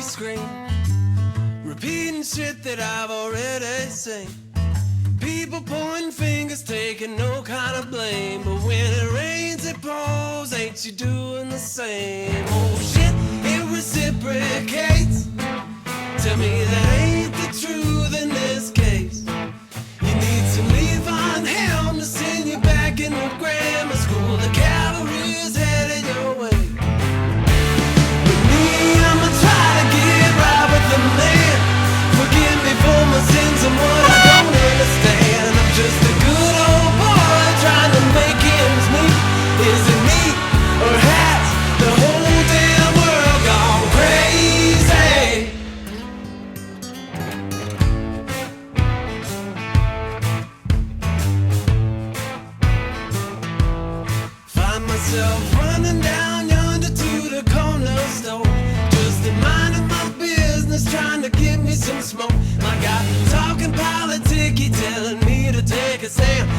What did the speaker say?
screen, repeating shit that I've already seen. People pointing fingers, taking no kind of blame. But when it rains, it pours, ain't you doing the same? Oh shit, it reciprocates. Tell me that ain't the truth in this case. You need some Levon Helm to send you back into grammar school. The cavalry is headed your way. With me, I'ma try to get right with the man. Forgive me for my sins and what I don't understand. I'm just a good old boy trying to make ends meet. Is it me or has the whole damn world gone crazy? Find myself running down yonder to the corner store, just minding my business, trying to give me some smoke. My guy talking politics, he telling me to take a stand.